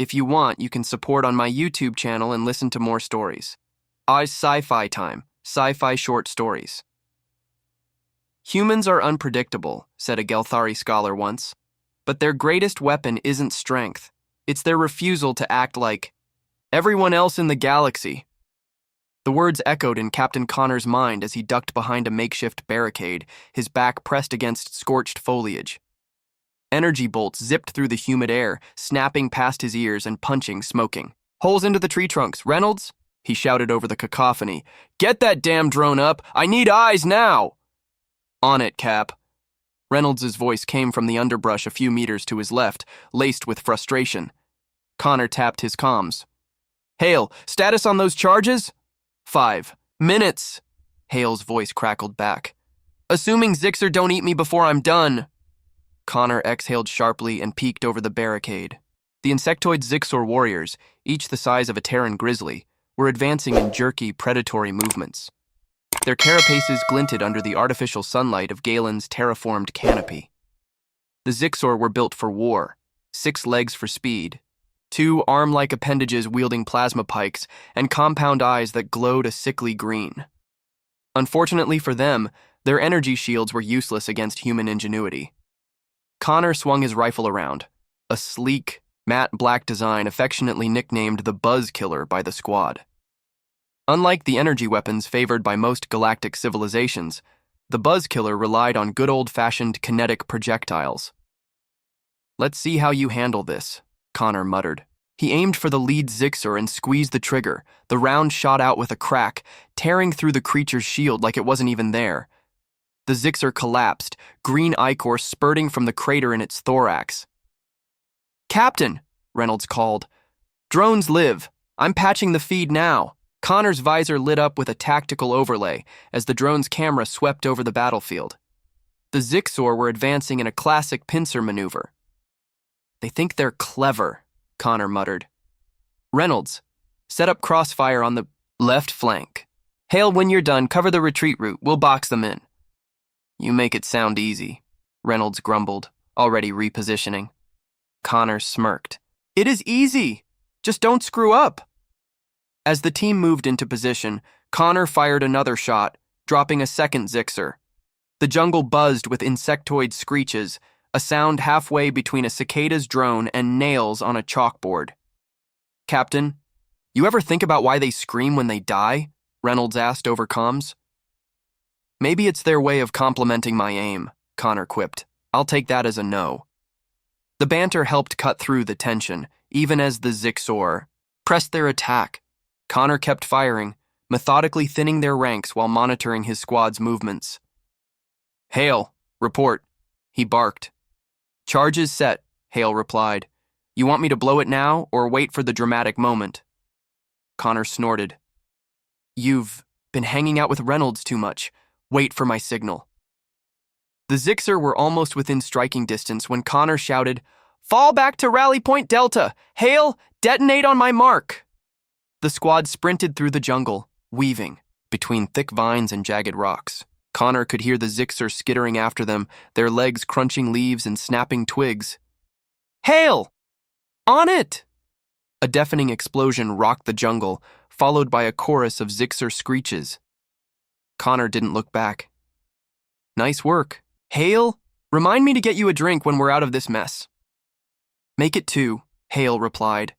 If you want, you can support on my YouTube channel and listen to more stories. I's Sci-Fi Time, Sci-Fi Short Stories. Humans are unpredictable, said a Gelthari scholar once. But their greatest weapon isn't strength. It's their refusal to act like everyone else in the galaxy. The words echoed in Captain Connor's mind as he ducked behind a makeshift barricade, his back pressed against scorched foliage. Energy bolts zipped through the humid air, snapping past his ears and punching, smoking. Holes into the tree trunks. Reynolds? He shouted over the cacophony. Get that damn drone up! I need eyes now! On it, Cap. Reynolds' voice came from the underbrush a few meters to his left, laced with frustration. Connor tapped his comms. Hale, status on those charges? 5 minutes, Hale's voice crackled back. Assuming Zixer don't eat me before I'm done. Connor exhaled sharply and peeked over the barricade. The insectoid Zixor warriors, each the size of a Terran grizzly, were advancing in jerky, predatory movements. Their carapaces glinted under the artificial sunlight of Galen's terraformed canopy. The Zixor were built for war, 6 legs for speed, 2 arm-like appendages wielding plasma pikes, and compound eyes that glowed a sickly green. Unfortunately for them, their energy shields were useless against human ingenuity. Connor swung his rifle around, a sleek, matte black design affectionately nicknamed the Buzz Killer by the squad. Unlike the energy weapons favored by most galactic civilizations, the Buzz Killer relied on good old-fashioned kinetic projectiles. Let's see how you handle this, Connor muttered. He aimed for the lead Zixor and squeezed the trigger. The round shot out with a crack, tearing through the creature's shield like it wasn't even there. The Zixor collapsed, green ichor spurting from the crater in its thorax. Captain, Reynolds called. Drones live. I'm patching the feed now. Connor's visor lit up with a tactical overlay as the drone's camera swept over the battlefield. The Zixor were advancing in a classic pincer maneuver. They think they're clever, Connor muttered. Reynolds, set up crossfire on the left flank. Hale, when you're done, cover the retreat route. We'll box them in. You make it sound easy, Reynolds grumbled, already repositioning. Connor smirked. It is easy. Just don't screw up. As the team moved into position, Connor fired another shot, dropping a second Zixor. The jungle buzzed with insectoid screeches, a sound halfway between a cicada's drone and nails on a chalkboard. Captain, you ever think about why they scream when they die? Reynolds asked over comms. Maybe it's their way of complimenting my aim, Connor quipped. I'll take that as a no. The banter helped cut through the tension, even as the Zixor pressed their attack. Connor kept firing, methodically thinning their ranks while monitoring his squad's movements. Hale, report, he barked. Charges set, Hale replied. You want me to blow it now or wait for the dramatic moment? Connor snorted. You've been hanging out with Reynolds too much. Wait for my signal. The Zixor were almost within striking distance when Connor shouted, Fall back to Rally Point Delta! Hale, detonate on my mark! The squad sprinted through the jungle, weaving between thick vines and jagged rocks. Connor could hear the Zixor skittering after them, their legs crunching leaves and snapping twigs. Hale! On it! A deafening explosion rocked the jungle, followed by a chorus of Zixor screeches. Connor didn't look back. Nice work. Hale, remind me to get you a drink when we're out of this mess. Make it 2, Hale replied.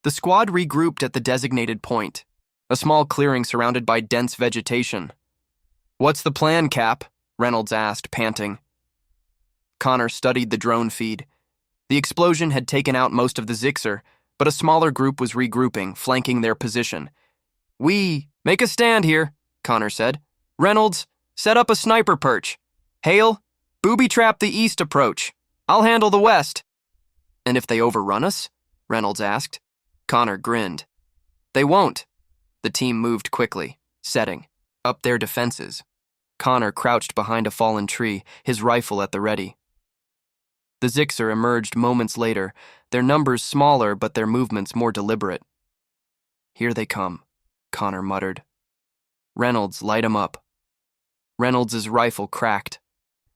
The squad regrouped at the designated point, a small clearing surrounded by dense vegetation. What's the plan, Cap? Reynolds asked, panting. Connor studied the drone feed. The explosion had taken out most of the Zixor, but a smaller group was regrouping, flanking their position. We make a stand here, Connor said. Reynolds, set up a sniper perch. Hale, booby-trap the east approach. I'll handle the west. And if they overrun us? Reynolds asked. Connor grinned. They won't. The team moved quickly, setting up their defenses. Connor crouched behind a fallen tree, his rifle at the ready. The Zixor emerged moments later, their numbers smaller but their movements more deliberate. Here they come, Connor muttered. Reynolds, light 'em up. Reynolds' rifle cracked,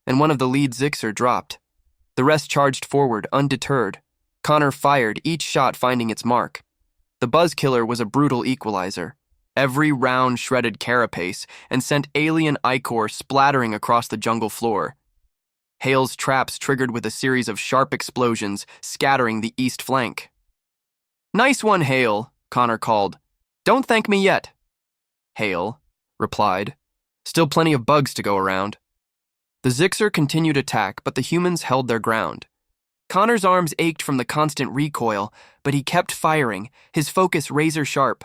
and one of the lead Zixor dropped. The rest charged forward, undeterred. Connor fired, each shot finding its mark. The Buzzkiller was a brutal equalizer. Every round shredded carapace and sent alien ichor splattering across the jungle floor. Hale's traps triggered with a series of sharp explosions, scattering the east flank. "Nice one, Hale," Connor called. "Don't thank me yet." Hale replied. "Still plenty of bugs to go around." The Zixer continued attack, but the humans held their ground. Connor's arms ached from the constant recoil, but he kept firing, his focus razor sharp.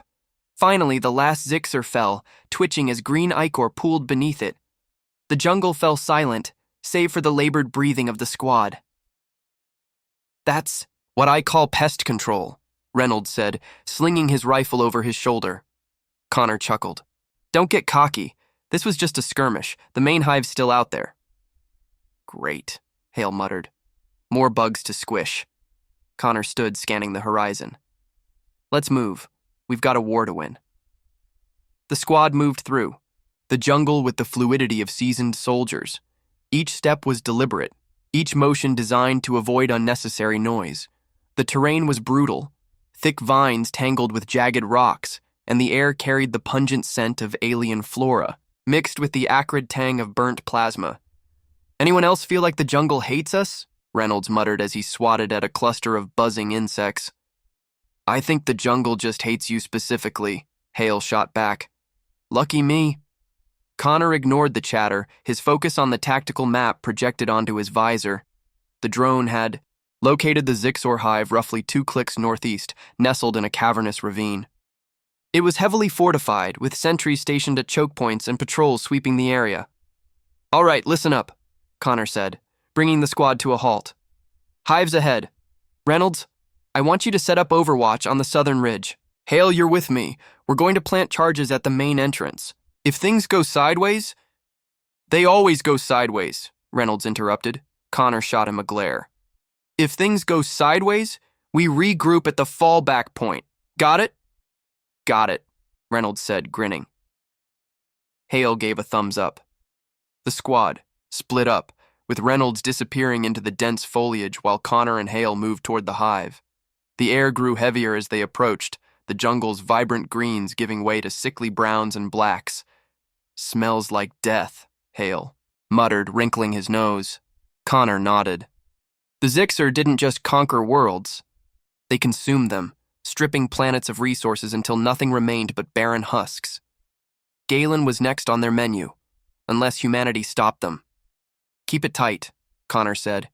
Finally, the last Zixer fell, twitching as green ichor pooled beneath it. The jungle fell silent, save for the labored breathing of the squad. "That's what I call pest control," Reynolds said, slinging his rifle over his shoulder. Connor chuckled. "Don't get cocky. This was just a skirmish. The main hive's still out there." "Great," Hale muttered. "More bugs to squish." Connor stood scanning the horizon. "Let's move. We've got a war to win." The squad moved through, the jungle with the fluidity of seasoned soldiers. Each step was deliberate, each motion designed to avoid unnecessary noise. The terrain was brutal, thick vines tangled with jagged rocks, and the air carried the pungent scent of alien flora, mixed with the acrid tang of burnt plasma. "Anyone else feel like the jungle hates us?" Reynolds muttered as he swatted at a cluster of buzzing insects. "I think the jungle just hates you specifically," Hale shot back. "Lucky me." Connor ignored the chatter, his focus on the tactical map projected onto his visor. The drone had located the Zixor hive roughly 2 clicks northeast, nestled in a cavernous ravine. It was heavily fortified, with sentries stationed at choke points and patrols sweeping the area. "All right, listen up," Connor said, bringing the squad to a halt. "Hives ahead. Reynolds, I want you to set up overwatch on the southern ridge. Hale, you're with me. We're going to plant charges at the main entrance. If things go sideways..." "They always go sideways," Reynolds interrupted. Connor shot him a glare. "If things go sideways, we regroup at the fallback point. Got it?" "Got it," Reynolds said, grinning. Hale gave a thumbs up. The squad split up, with Reynolds disappearing into the dense foliage while Connor and Hale moved toward the hive. The air grew heavier as they approached, the jungle's vibrant greens giving way to sickly browns and blacks. "Smells like death," Hale muttered, wrinkling his nose. Connor nodded. The Zixer didn't just conquer worlds. They consumed them, stripping planets of resources until nothing remained but barren husks. Galen was next on their menu, unless humanity stopped them. "Keep it tight," Connor said.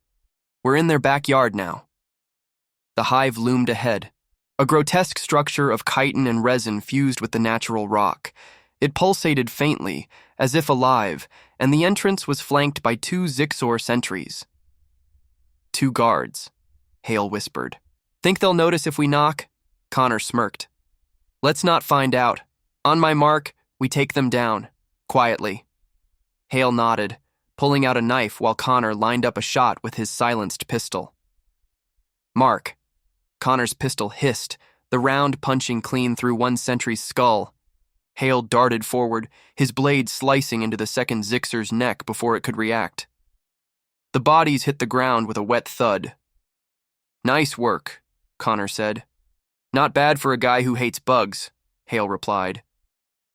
"We're in their backyard now." The hive loomed ahead, a grotesque structure of chitin and resin fused with the natural rock. It pulsated faintly, as if alive, and the entrance was flanked by 2 Zixor sentries. "2 guards," Hale whispered. "Think they'll notice if we knock?" Connor smirked. "Let's not find out. On my mark, we take them down. Quietly." Hale nodded, pulling out a knife while Connor lined up a shot with his silenced pistol. "Mark." Connor's pistol hissed, the round punching clean through one sentry's skull. Hale darted forward, his blade slicing into the second Zixer's neck before it could react. The bodies hit the ground with a wet thud. "Nice work," Connor said. "Not bad for a guy who hates bugs," Hale replied.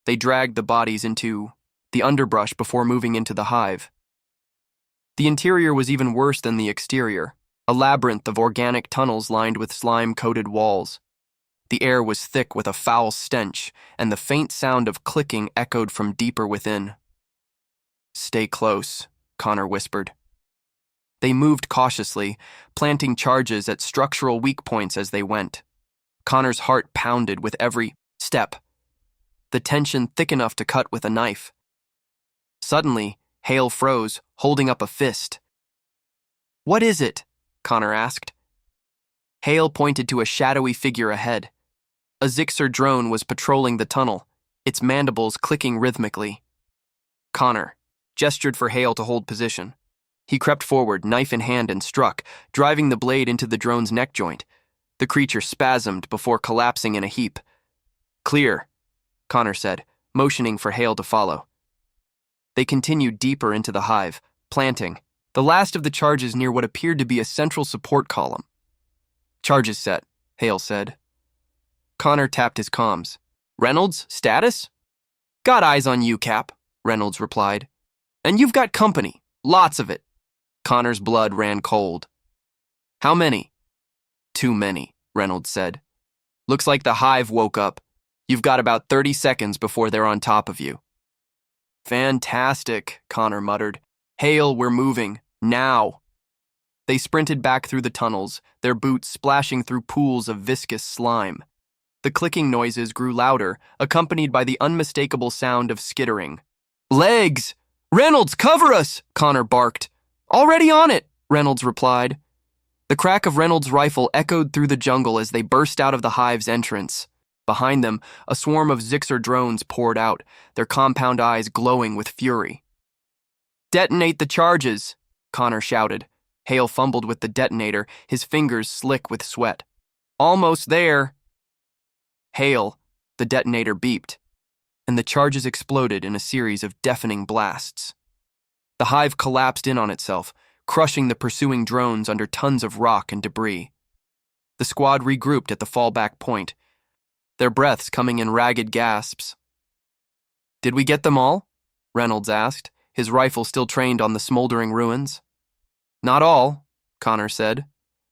They dragged the bodies into the underbrush before moving into the hive. The interior was even worse than the exterior, a labyrinth of organic tunnels lined with slime-coated walls. The air was thick with a foul stench, and the faint sound of clicking echoed from deeper within. "Stay close," Connor whispered. They moved cautiously, planting charges at structural weak points as they went. Connor's heart pounded with every step, the tension thick enough to cut with a knife. Suddenly, Hale froze, holding up a fist. "What is it?" Connor asked. Hale pointed to a shadowy figure ahead. A Zixer drone was patrolling the tunnel, its mandibles clicking rhythmically. Connor gestured for Hale to hold position. He crept forward, knife in hand, and struck, driving the blade into the drone's neck joint. The creature spasmed before collapsing in a heap. "Clear," Connor said, motioning for Hale to follow. They continued deeper into the hive, planting the last of the charges near what appeared to be a central support column. Charges set, Hale said. Connor tapped his comms. Reynolds, status? Got eyes on you, Cap, Reynolds replied. And you've got company, lots of it. Connor's blood ran cold. How many? Too many, Reynolds said. Looks like the hive woke up. You've got about 30 seconds before they're on top of you. Fantastic, Connor muttered. Hale, we're moving. Now. They sprinted back through the tunnels, their boots splashing through pools of viscous slime. The clicking noises grew louder, accompanied by the unmistakable sound of skittering. Legs! Reynolds, cover us! Connor barked. Already on it, Reynolds replied. The crack of Reynolds' rifle echoed through the jungle as they burst out of the hive's entrance. Behind them, a swarm of Zixer drones poured out, their compound eyes glowing with fury. Detonate the charges, Connor shouted. Hale fumbled with the detonator, his fingers slick with sweat. Almost there. Hale, the detonator beeped, and the charges exploded in a series of deafening blasts. The hive collapsed in on itself, crushing the pursuing drones under tons of rock and debris. The squad regrouped at the fallback point, their breaths coming in ragged gasps. Did we get them all? Reynolds asked, his rifle still trained on the smoldering ruins. Not all, Connor said,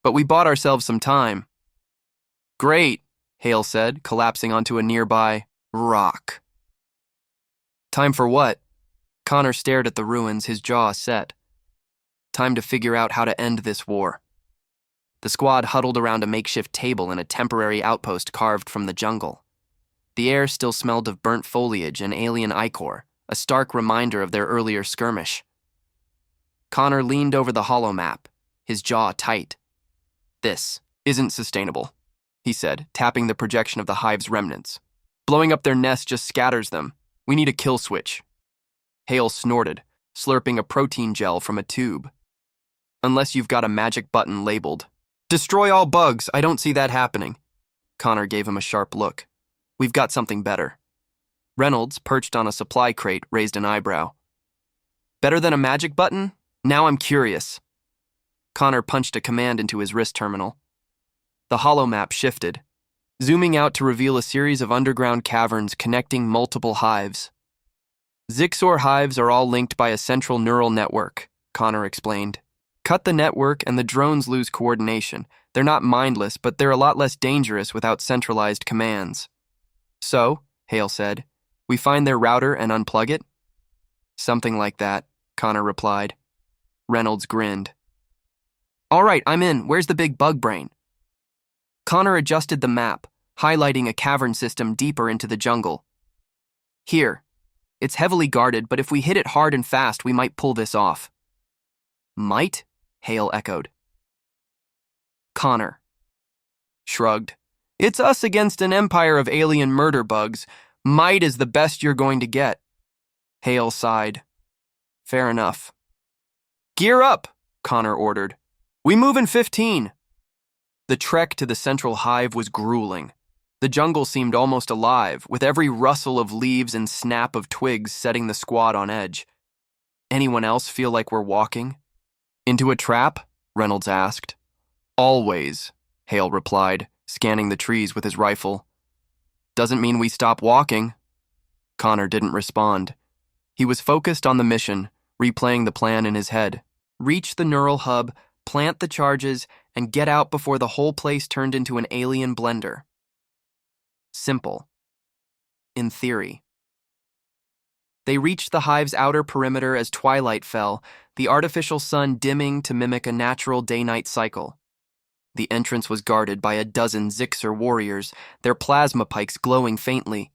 but we bought ourselves some time. Great, Hale said, collapsing onto a nearby rock. Time for what? Connor stared at the ruins, his jaw set. Time to figure out how to end this war. The squad huddled around a makeshift table in a temporary outpost carved from the jungle. The air still smelled of burnt foliage and alien ichor, a stark reminder of their earlier skirmish. Connor leaned over the holomap, his jaw tight. This isn't sustainable, he said, tapping the projection of the hive's remnants. Blowing up their nest just scatters them. We need a kill switch. Hale snorted, slurping a protein gel from a tube. Unless you've got a magic button labeled, Destroy all bugs, I don't see that happening. Connor gave him a sharp look. We've got something better. Reynolds, perched on a supply crate, raised an eyebrow. Better than a magic button? Now I'm curious. Connor punched a command into his wrist terminal. The holomap shifted, zooming out to reveal a series of underground caverns connecting multiple hives. Zixor hives are all linked by a central neural network, Connor explained. Cut the network and the drones lose coordination. They're not mindless, but they're a lot less dangerous without centralized commands. So, Hale said, we find their router and unplug it? Something like that, Connor replied. Reynolds grinned. All right, I'm in. Where's the big bug brain? Connor adjusted the map, highlighting a cavern system deeper into the jungle. Here. It's heavily guarded, but if we hit it hard and fast, we might pull this off. Might? Hale echoed. Connor shrugged. It's us against an empire of alien murder bugs. Might is the best you're going to get. Hale sighed. Fair enough. Gear up, Connor ordered. We move in 15. The trek to the central hive was grueling. The jungle seemed almost alive, with every rustle of leaves and snap of twigs setting the squad on edge. Anyone else feel like we're walking? Into a trap? Reynolds asked. Always, Hale replied, scanning the trees with his rifle. Doesn't mean we stop walking. Connor didn't respond. He was focused on the mission, replaying the plan in his head. Reach the neural hub, plant the charges, and get out before the whole place turned into an alien blender. Simple. In theory. They reached the hive's outer perimeter as twilight fell, the artificial sun dimming to mimic a natural day-night cycle. The entrance was guarded by a dozen Zixer warriors, their plasma pikes glowing faintly.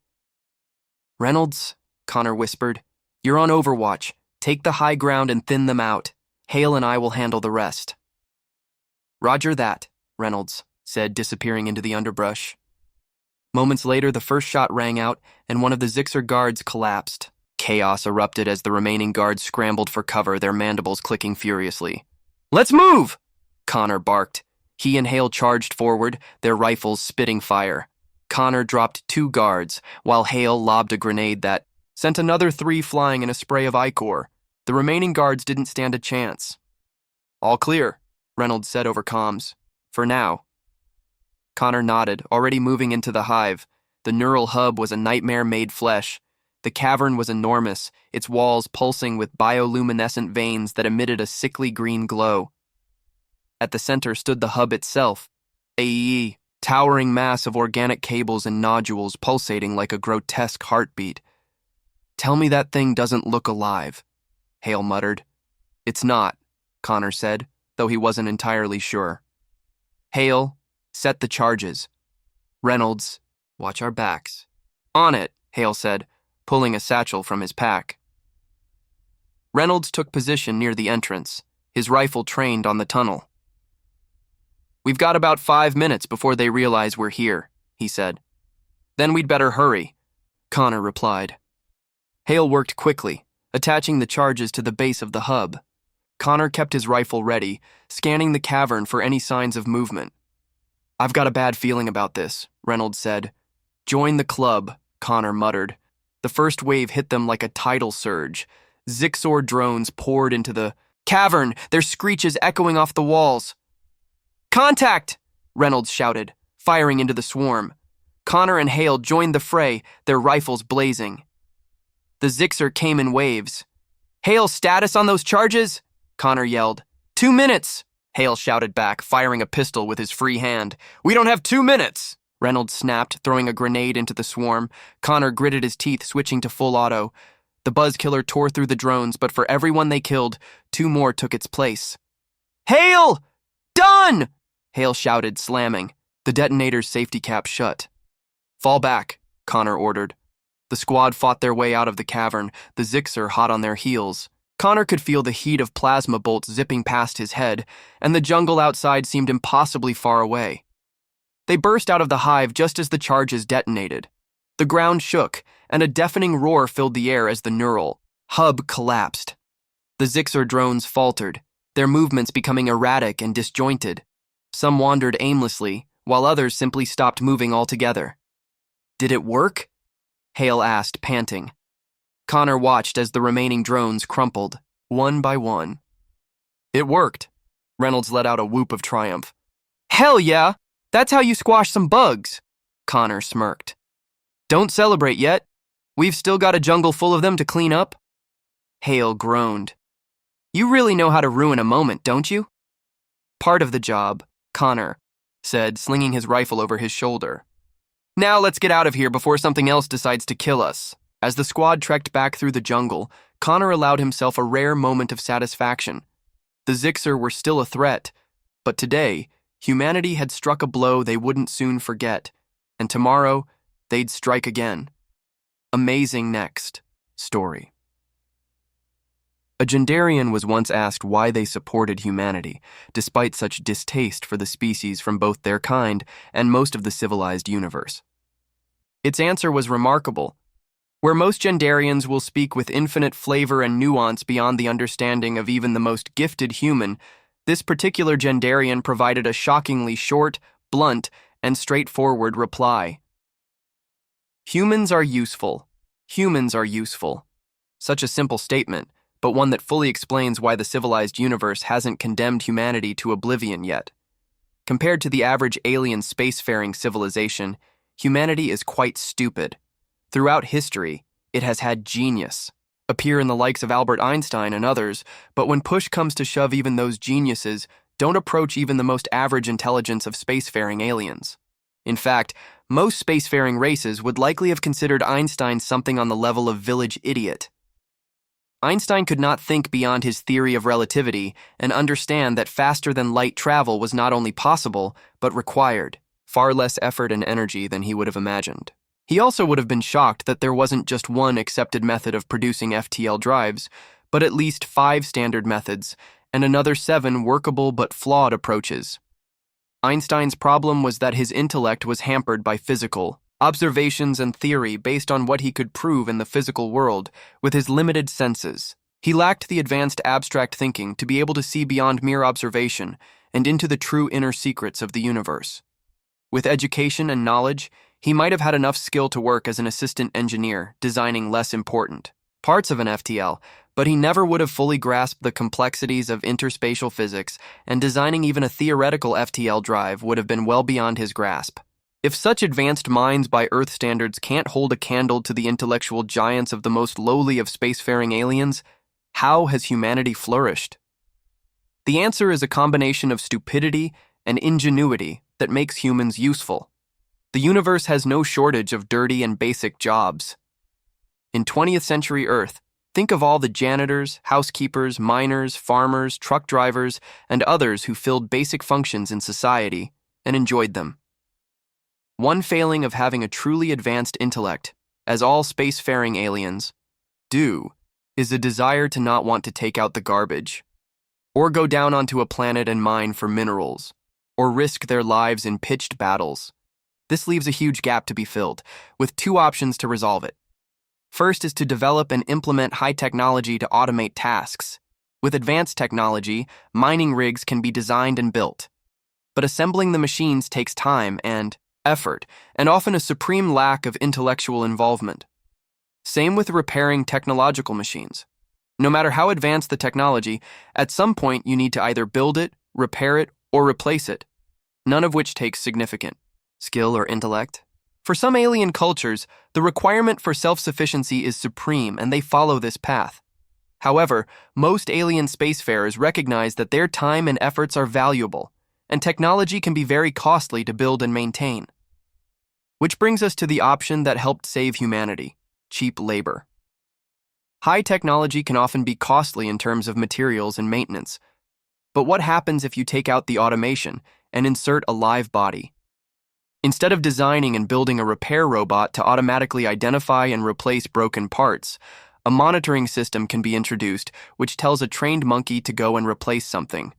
Reynolds, Connor whispered, you're on overwatch. Take the high ground and thin them out. Hale and I will handle the rest. Roger that, Reynolds said, disappearing into the underbrush. Moments later, the first shot rang out, and one of the Zixer guards collapsed. Chaos erupted as the remaining guards scrambled for cover, their mandibles clicking furiously. Let's move! Connor barked. He and Hale charged forward, their rifles spitting fire. Connor dropped 2 guards, while Hale lobbed a grenade that sent another 3 flying in a spray of ichor. The remaining guards didn't stand a chance. All clear, Reynolds said over comms. For now. Connor nodded, already moving into the hive. The neural hub was a nightmare made flesh. The cavern was enormous, its walls pulsing with bioluminescent veins that emitted a sickly green glow. At the center stood the hub itself, a towering mass of organic cables and nodules pulsating like a grotesque heartbeat. "Tell me that thing doesn't look alive," Hale muttered. "It's not," Connor said, though he wasn't entirely sure. "Hale, set the charges. Reynolds, watch our backs." "On it," Hale said, pulling a satchel from his pack. Reynolds took position near the entrance, his rifle trained on the tunnel. "We've got about 5 minutes before they realize we're here," he said. "Then we'd better hurry," Connor replied. Hale worked quickly, attaching the charges to the base of the hub. Connor kept his rifle ready, scanning the cavern for any signs of movement. "I've got a bad feeling about this," Reynolds said. "Join the club," Connor muttered. The first wave hit them like a tidal surge. Zixor drones poured into the cavern, their screeches echoing off the walls. "Contact!" Reynolds shouted, firing into the swarm. Connor and Hale joined the fray, their rifles blazing. The Zixor came in waves. "Hale, status on those charges?" Connor yelled. 2 minutes, Hale shouted back, firing a pistol with his free hand. "We don't have 2 minutes!" Reynolds snapped, throwing a grenade into the swarm. Connor gritted his teeth, switching to full auto. The buzzkiller tore through the drones, but for every one they killed, 2 more took its place. "Hale! Done!" Hale shouted, slamming. The detonator's safety cap shut. "Fall back," Connor ordered. The squad fought their way out of the cavern, the Zixor hot on their heels. Connor could feel the heat of plasma bolts zipping past his head, and the jungle outside seemed impossibly far away. They burst out of the hive just as the charges detonated. The ground shook, and a deafening roar filled the air as the neural hub collapsed. The Zixor drones faltered, their movements becoming erratic and disjointed. Some wandered aimlessly, while others simply stopped moving altogether. "Did it work?" Hale asked, panting. Connor watched as the remaining drones crumpled, one by one. "It worked." Reynolds let out a whoop of triumph. "Hell yeah! That's how you squash some bugs," Connor smirked. "Don't celebrate yet. We've still got a jungle full of them to clean up." Hale groaned. "You really know how to ruin a moment, don't you?" "Part of the job," Connor said, slinging his rifle over his shoulder. "Now let's get out of here before something else decides to kill us." As the squad trekked back through the jungle, Connor allowed himself a rare moment of satisfaction. The Zixor were still a threat, but today, humanity had struck a blow they wouldn't soon forget, and tomorrow, they'd strike again. Amazing next story. A Gendarian was once asked why they supported humanity, despite such distaste for the species from both their kind and most of the civilized universe. Its answer was remarkable. Where most Gendarians will speak with infinite flavor and nuance beyond the understanding of even the most gifted human, this particular Gendarian provided a shockingly short, blunt, and straightforward reply. "Humans are useful. Humans are useful." Such a simple statement, but one that fully explains why the civilized universe hasn't condemned humanity to oblivion yet. Compared to the average alien spacefaring civilization, humanity is quite stupid. Throughout history, it has had genius, appear in the likes of Albert Einstein and others, but when push comes to shove, even those geniuses don't approach even the most average intelligence of spacefaring aliens. In fact, most spacefaring races would likely have considered Einstein something on the level of village idiot. Einstein could not think beyond his theory of relativity and understand that faster-than-light travel was not only possible, but required far less effort and energy than he would have imagined. He also would have been shocked that there wasn't just one accepted method of producing FTL drives, but at least 5 standard methods, and another 7 workable but flawed approaches. Einstein's problem was that his intellect was hampered by physical observations and theory based on what he could prove in the physical world with his limited senses. He lacked the advanced abstract thinking to be able to see beyond mere observation and into the true inner secrets of the universe. With education and knowledge, he might have had enough skill to work as an assistant engineer, designing less important parts of an FTL, but he never would have fully grasped the complexities of interspatial physics, and designing even a theoretical FTL drive would have been well beyond his grasp. If such advanced minds by Earth standards can't hold a candle to the intellectual giants of the most lowly of spacefaring aliens, how has humanity flourished? The answer is a combination of stupidity and ingenuity that makes humans useful. The universe has no shortage of dirty and basic jobs. In 20th century Earth, think of all the janitors, housekeepers, miners, farmers, truck drivers, and others who filled basic functions in society and enjoyed them. One failing of having a truly advanced intellect, as all spacefaring aliens do, is a desire to not want to take out the garbage, or go down onto a planet and mine for minerals, or risk their lives in pitched battles. This leaves a huge gap to be filled, with two options to resolve it. First is to develop and implement high technology to automate tasks. With advanced technology, mining rigs can be designed and built. But assembling the machines takes time and effort, and often a supreme lack of intellectual involvement. Same with repairing technological machines. No matter how advanced the technology, at some point you need to either build it, repair it, or replace it, none of which takes significant skill or intellect. For some alien cultures, the requirement for self-sufficiency is supreme, and they follow this path. However, most alien spacefarers recognize that their time and efforts are valuable, and technology can be very costly to build and maintain. Which brings us to the option that helped save humanity: cheap labor. High technology can often be costly in terms of materials and maintenance. But what happens if you take out the automation and insert a live body? Instead of designing and building a repair robot to automatically identify and replace broken parts, a monitoring system can be introduced which tells a trained monkey to go and replace something.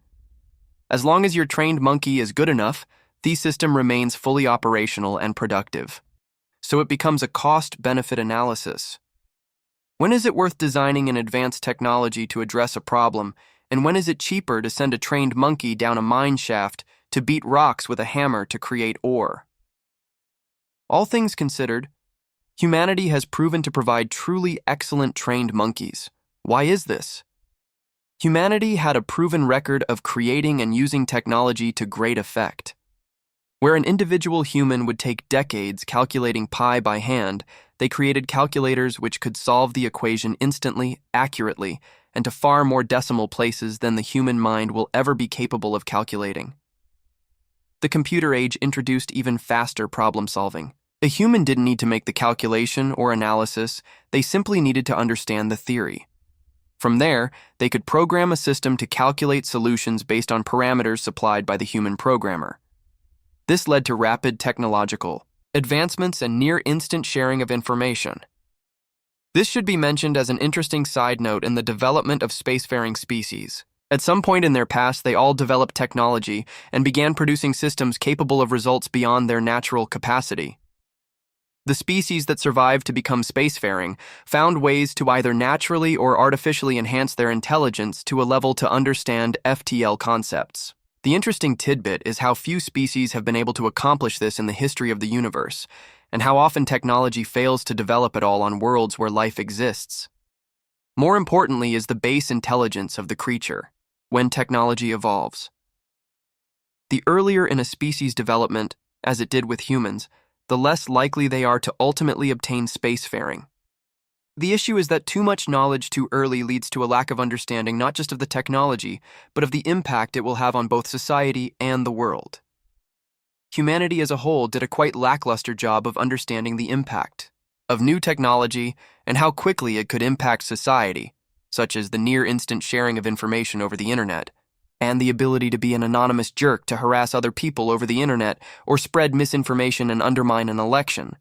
As long as your trained monkey is good enough, the system remains fully operational and productive. So it becomes a cost-benefit analysis. When is it worth designing an advanced technology to address a problem, and when is it cheaper to send a trained monkey down a mine shaft to beat rocks with a hammer to create ore? All things considered, humanity has proven to provide truly excellent trained monkeys. Why is this? Humanity had a proven record of creating and using technology to great effect. Where an individual human would take decades calculating pi by hand, they created calculators which could solve the equation instantly, accurately, and to far more decimal places than the human mind will ever be capable of calculating. The computer age introduced even faster problem solving. A human didn't need to make the calculation or analysis, they simply needed to understand the theory. From there, they could program a system to calculate solutions based on parameters supplied by the human programmer. This led to rapid technological advancements and near-instant sharing of information. This should be mentioned as an interesting side note in the development of spacefaring species. At some point in their past, they all developed technology and began producing systems capable of results beyond their natural capacity. The species that survived to become spacefaring found ways to either naturally or artificially enhance their intelligence to a level to understand FTL concepts. The interesting tidbit is how few species have been able to accomplish this in the history of the universe, and how often technology fails to develop at all on worlds where life exists. More importantly is the base intelligence of the creature when technology evolves. The earlier in a species' development, as it did with humans, the less likely they are to ultimately obtain spacefaring. The issue is that too much knowledge too early leads to a lack of understanding not just of the technology, but of the impact it will have on both society and the world. Humanity as a whole did a quite lackluster job of understanding the impact of new technology and how quickly it could impact society, such as the near-instant sharing of information over the internet, and the ability to be an anonymous jerk to harass other people over the internet or spread misinformation and undermine an election.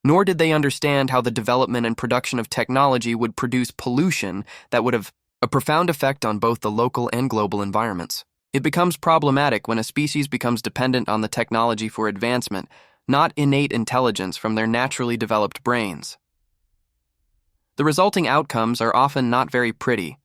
Nor did they understand how the development and production of technology would produce pollution that would have a profound effect on both the local and global environments. It becomes problematic when a species becomes dependent on the technology for advancement, not innate intelligence from their naturally developed brains. The resulting outcomes are often not very pretty.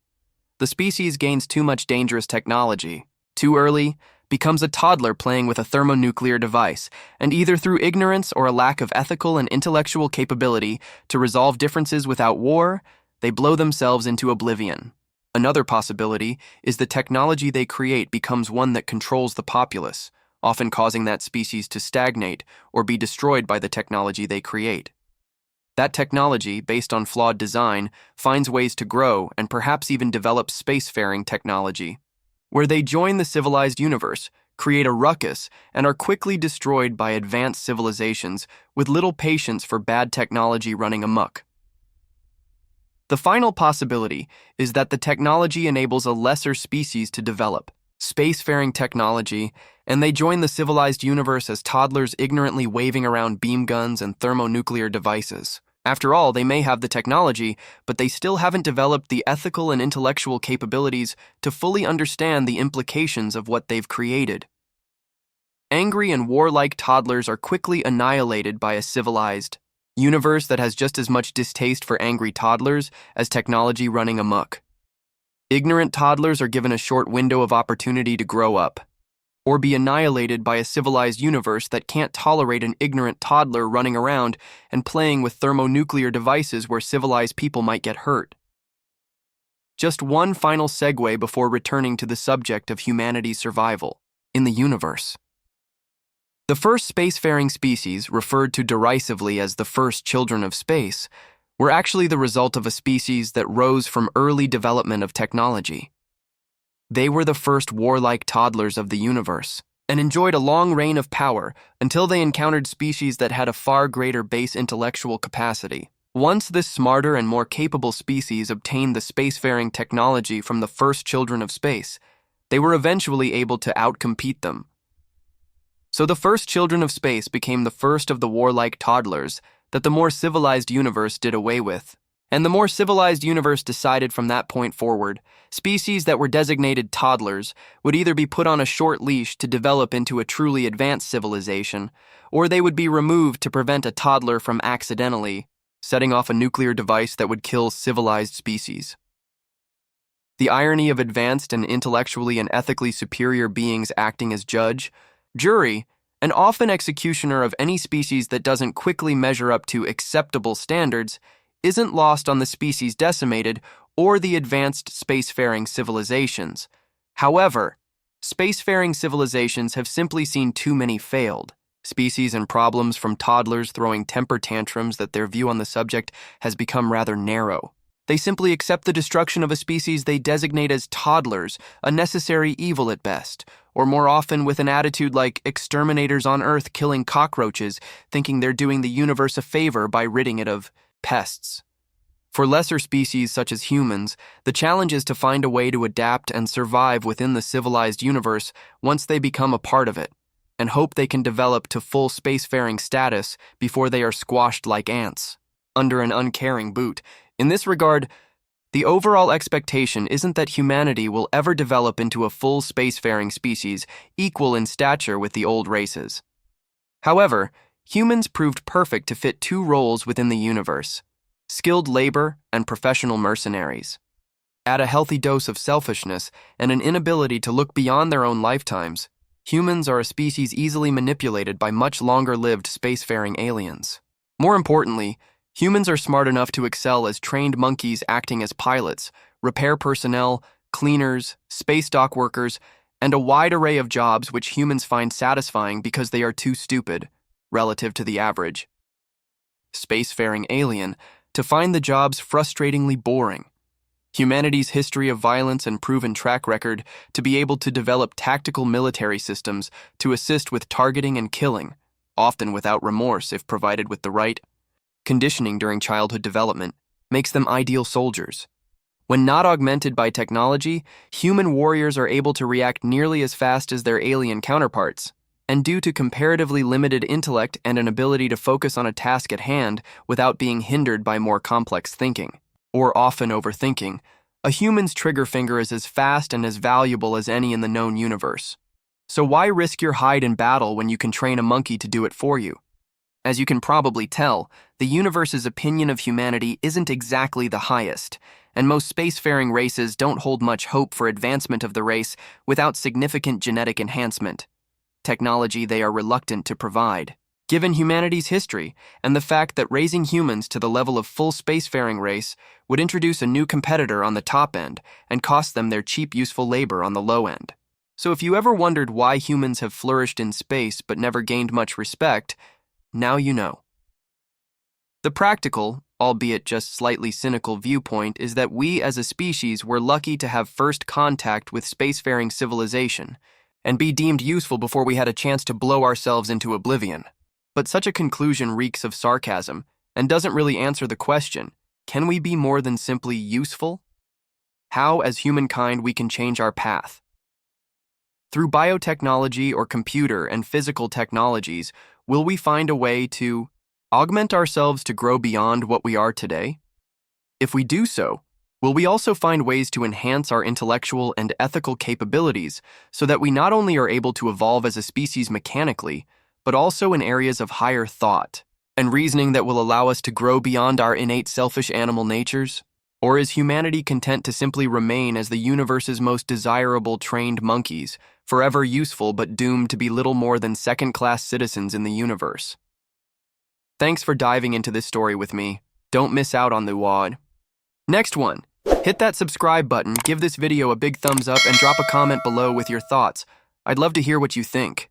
The species gains too much dangerous technology, too early, becomes a toddler playing with a thermonuclear device, and either through ignorance or a lack of ethical and intellectual capability to resolve differences without war, they blow themselves into oblivion. Another possibility is the technology they create becomes one that controls the populace, often causing that species to stagnate or be destroyed by the technology they create. That technology, based on flawed design, finds ways to grow and perhaps even develop spacefaring technology, where they join the civilized universe, create a ruckus, and are quickly destroyed by advanced civilizations with little patience for bad technology running amok. The final possibility is that the technology enables a lesser species to develop spacefaring technology, and they join the civilized universe as toddlers ignorantly waving around beam guns and thermonuclear devices. After all, they may have the technology, but they still haven't developed the ethical and intellectual capabilities to fully understand the implications of what they've created. Angry and warlike toddlers are quickly annihilated by a civilized universe that has just as much distaste for angry toddlers as technology running amok. Ignorant toddlers are given a short window of opportunity to grow up, or be annihilated by a civilized universe that can't tolerate an ignorant toddler running around and playing with thermonuclear devices where civilized people might get hurt. Just one final segue before returning to the subject of humanity's survival in the universe. The first spacefaring species, referred to derisively as the first children of space, were actually the result of a species that rose from early development of technology. They were the first warlike toddlers of the universe, and enjoyed a long reign of power until they encountered species that had a far greater base intellectual capacity. Once this smarter and more capable species obtained the spacefaring technology from the first children of space, they were eventually able to outcompete them. So the first children of space became the first of the warlike toddlers that the more civilized universe did away with. And the more civilized universe decided from that point forward, species that were designated toddlers would either be put on a short leash to develop into a truly advanced civilization, or they would be removed to prevent a toddler from accidentally setting off a nuclear device that would kill civilized species. The irony of advanced and intellectually and ethically superior beings acting as judge, jury, and often executioner of any species that doesn't quickly measure up to acceptable standards isn't lost on the species decimated or the advanced spacefaring civilizations. However, spacefaring civilizations have simply seen too many failed species and problems from toddlers throwing temper tantrums that their view on the subject has become rather narrow. They simply accept the destruction of a species they designate as toddlers, a necessary evil at best, or more often with an attitude like exterminators on Earth killing cockroaches, thinking they're doing the universe a favor by ridding it of pests. For lesser species such as humans, the challenge is to find a way to adapt and survive within the civilized universe once they become a part of it, and hope they can develop to full spacefaring status before they are squashed like ants under an uncaring boot. In this regard, the overall expectation isn't that humanity will ever develop into a full spacefaring species equal in stature with the old races. However, humans proved perfect to fit two roles within the universe: skilled labor and professional mercenaries. Add a healthy dose of selfishness and an inability to look beyond their own lifetimes, humans are a species easily manipulated by much longer-lived spacefaring aliens. More importantly, humans are smart enough to excel as trained monkeys acting as pilots, repair personnel, cleaners, space dock workers, and a wide array of jobs which humans find satisfying because they are too stupid, relative to the average spacefaring alien, to find the jobs frustratingly boring. Humanity's history of violence and proven track record to be able to develop tactical military systems to assist with targeting and killing, often without remorse if provided with the right conditioning during childhood development, makes them ideal soldiers. When not augmented by technology, human warriors are able to react nearly as fast as their alien counterparts, and due to comparatively limited intellect and an ability to focus on a task at hand without being hindered by more complex thinking, or often overthinking, a human's trigger finger is as fast and as valuable as any in the known universe. So why risk your hide in battle when you can train a monkey to do it for you? As you can probably tell, the universe's opinion of humanity isn't exactly the highest, and most spacefaring races don't hold much hope for advancement of the race without significant genetic enhancement, technology they are reluctant to provide. Given humanity's history and the fact that raising humans to the level of full spacefaring race would introduce a new competitor on the top end and cost them their cheap, useful labor on the low end. So if you ever wondered why humans have flourished in space but never gained much respect, now you know. The practical, albeit just slightly cynical viewpoint is that we as a species were lucky to have first contact with spacefaring civilization and be deemed useful before we had a chance to blow ourselves into oblivion. But such a conclusion reeks of sarcasm and doesn't really answer the question, can we be more than simply useful? How, as humankind, we can change our path? Through biotechnology or computer and physical technologies, will we find a way to augment ourselves to grow beyond what we are today? If we do so, will we also find ways to enhance our intellectual and ethical capabilities so that we not only are able to evolve as a species mechanically, but also in areas of higher thought and reasoning that will allow us to grow beyond our innate selfish animal natures? Or is humanity content to simply remain as the universe's most desirable trained monkeys, forever useful but doomed to be little more than second-class citizens in the universe? Thanks for diving into this story with me. Don't miss out on the WOD. Next one. Hit that subscribe button, give this video a big thumbs up, and drop a comment below with your thoughts. I'd love to hear what you think.